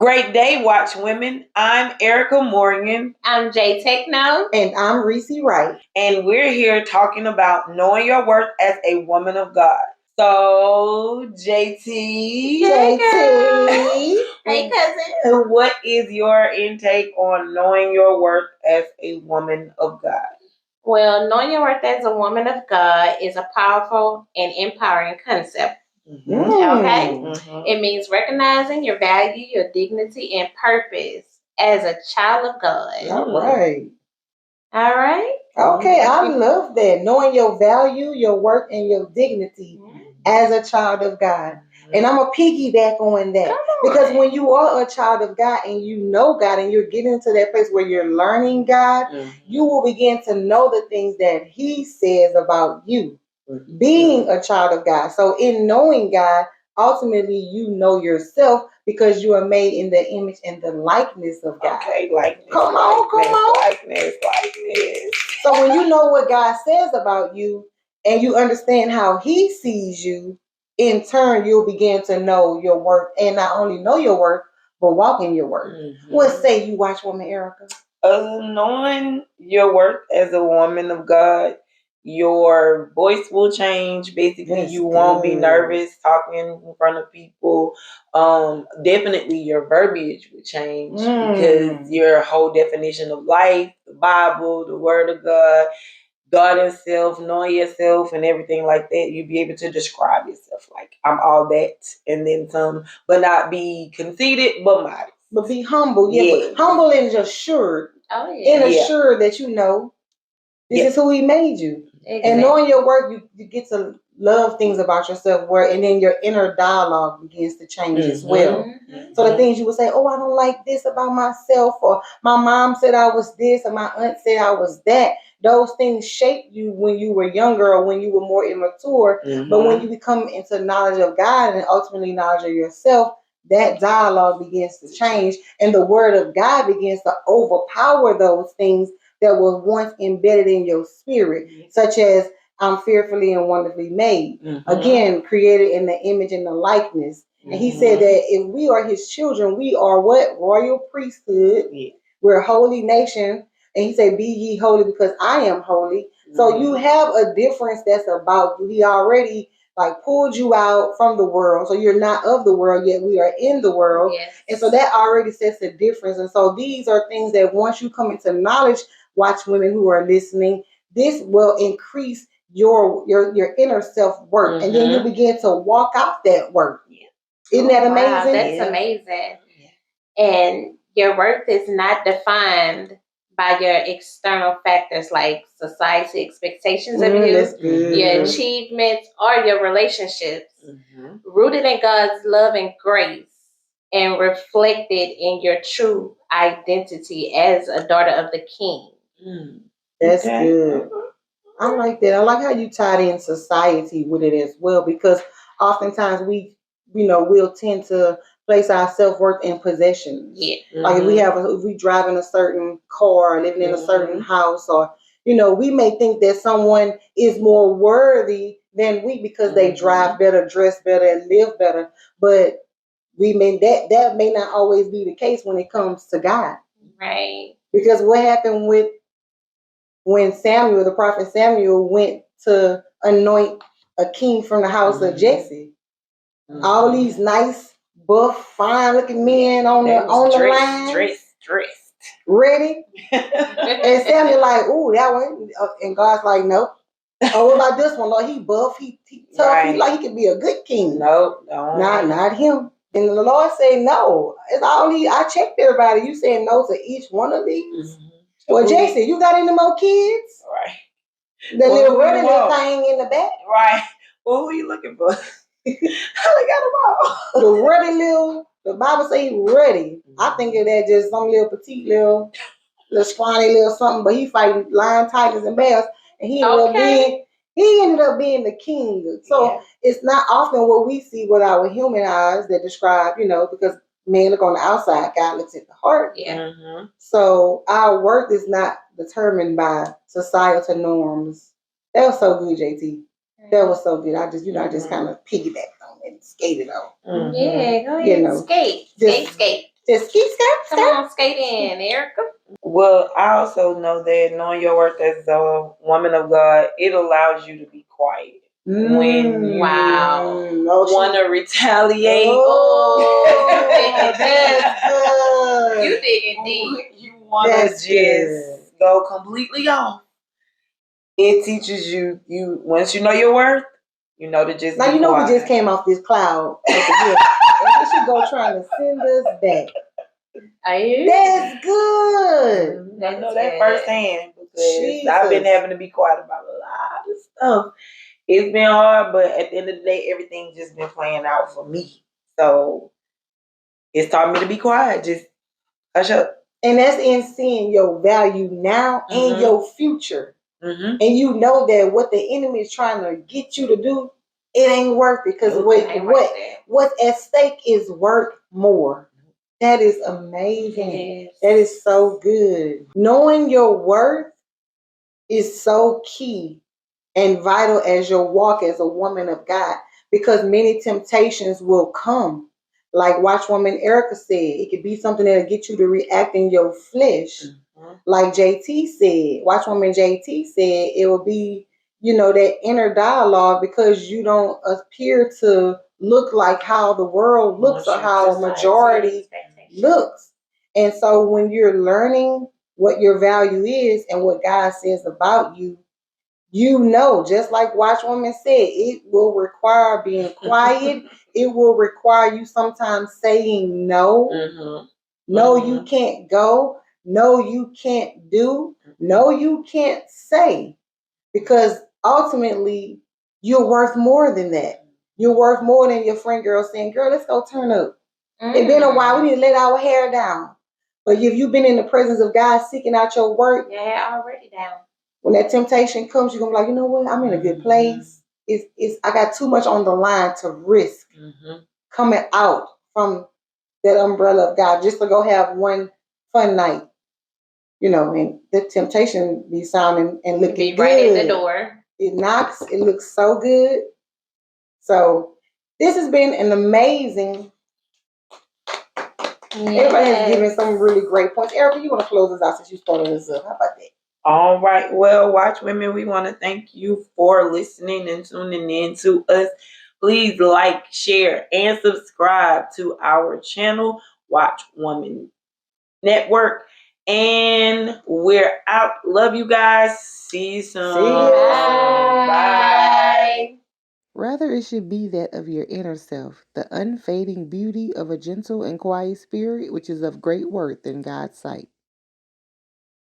Great day, Watchwomen. I'm Erica Morgan. I'm Jay Techno. And I'm Reacee Wright. And we're here talking about knowing your worth as a woman of God. So, JT. Hey, cousin. What is your intake on knowing your worth as a woman of God? Well, knowing your worth as a woman of God is a powerful and empowering concept. Mm-hmm. Okay? Mm-hmm. It means recognizing your value, your dignity, and purpose as a child of God. All right. All right? Okay, I love that. Knowing your value, your worth, and your dignity as a child of God. And I'm going to piggyback on that. Because when you are a child of God and you know God and you're getting to that place where you're learning God, you will begin to know the things that He says about you being a child of God. So in knowing God, ultimately you know yourself because you are made in the image and the likeness of God. Okay, likeness. Come on. Likeness. So when you know what God says about you and you understand how He sees you, in turn, you'll begin to know your worth, and not only know your worth, but walk in your worth. Mm-hmm. What say you, Watchwoman Erica? Knowing your worth as a woman of God, your voice will change. Basically, you won't be nervous talking in front of people. Definitely your verbiage will change because your whole definition of life, the Bible, the Word of God Himself, knowing yourself and everything like that, you'll be able to describe yourself like I'm all that and then some, but not be conceited, but modest. But be humble, but humble and assured. Oh, yeah. And assured that you know this is who He made you. Exactly. And knowing your worth, you get to love things about yourself, and then your inner dialogue begins to change as well. So the things you would say, oh, I don't like this about myself, or my mom said I was this, or my aunt said I was that. Those things shape you when you were younger or when you were more immature. But when you become into knowledge of God and ultimately knowledge of yourself, that dialogue begins to change, and the word of God begins to overpower those things that was once embedded in your spirit, such as I'm fearfully and wonderfully made. Again, created in the image and the likeness. And He said that if we are His children, we are what? Royal priesthood. We're a holy nation. And He said, be ye holy because I am holy. So you have a difference that's about you. He already pulled you out from the world. So you're not of the world, yet we are in the world. And so that already sets a difference. And so these are things that once you come into knowledge, Watchwomen who are listening, this will increase your inner self-worth. And then you begin to walk out that worth. Isn't that amazing? Wow, that's amazing. And your worth is not defined by your external factors like society expectations of you, your achievements, or your relationships. Rooted in God's love and grace and reflected in your true identity as a daughter of the King. That's good. I like that. I like how you tied in society with it as well, because oftentimes we'll tend to place our self-worth in possessions. Like if we drive in a certain car, living in a certain house, or we may think that someone is more worthy than we because they drive better, dress better, and live better. But that may not always be the case when it comes to God. Right. Because what happened when Samuel, the prophet Samuel, went to anoint a king from the house of Jesse? All these nice, buff, fine-looking men on the line, dressed, ready. And Samuel like, ooh, that one. And God's like, nope. Oh, what about this one? Lord, he buff, he tough, he could be a good king. Nope, not him. And the Lord said, no. It's all I checked everybody. You saying no to each one of these? Well, Jason, you got any more kids? Right. The little ruddy little thing in the back. Right. Well, who are you looking for? I got them all. The ruddy the Bible say he ruddy. I think of that just some little petite little scrawny little something, but he fighting lion, tigers, and bears, and he ended up being the king. So it's not often what we see with our human eyes that describe, because men look on the outside, God looks at the heart. So our worth is not determined by societal norms. That was so good, JT. That was so good. I just kind of piggybacked on it and skated on. Yeah, go ahead. Skate. Just keep Come on, skate in, Erica. Well, I also know that knowing your worth as a woman of God, it allows you to be quiet. When you want to retaliate. Oh, that's good. You digging deep. You want to just go completely off. It teaches you once you know your worth, you know to just now be you know quiet. we just came off this cloud. And then she go trying to send us back. That's good. I know that firsthand because I've been having to be quiet about a lot of stuff. It's been hard, but at the end of the day, everything's just been playing out for me. So it's taught me to be quiet. Just hush up. And that's in seeing your value now and your future. And you know that what the enemy is trying to get you to do, it ain't worth it. Because what's at stake is worth more. That is amazing. Yes. That is so good. Knowing your worth is so key and vital as your walk as a woman of God, because many temptations will come. Like Watchwoman Erica said, it could be something that'll get you to react in your flesh. Like JT said, Watchwoman JT said, it will be, that inner dialogue because you don't appear to look like how the world looks or how a majority looks. And so when you're learning what your value is and what God says about you, just like Watchwoman said, it will require being quiet. It will require you sometimes saying no. No, you can't go. No, you can't do. No, you can't say. Because ultimately, you're worth more than that. You're worth more than your friend girl saying, girl, let's go turn up. It's been a while. We need to let our hair down. But if you've been in the presence of God seeking out your work, your hair already down. When that temptation comes, you're gonna be like, you know what? I'm in a good place. I got too much on the line to risk coming out from that umbrella of God just to go have one fun night. And the temptation be sounding and looking good. Right at the door. It knocks. It looks so good. So this has been an amazing. Everybody has given some really great points. Erica, you want to close us out since you started us up? How about that? All right. Well, Watchwomen, we want to thank you for listening and tuning in to us. Please like, share, and subscribe to our channel, Watchwomen Network. And we're out. Love you guys. See you soon. Bye. Rather, it should be that of your inner self, the unfading beauty of a gentle and quiet spirit, which is of great worth in God's sight.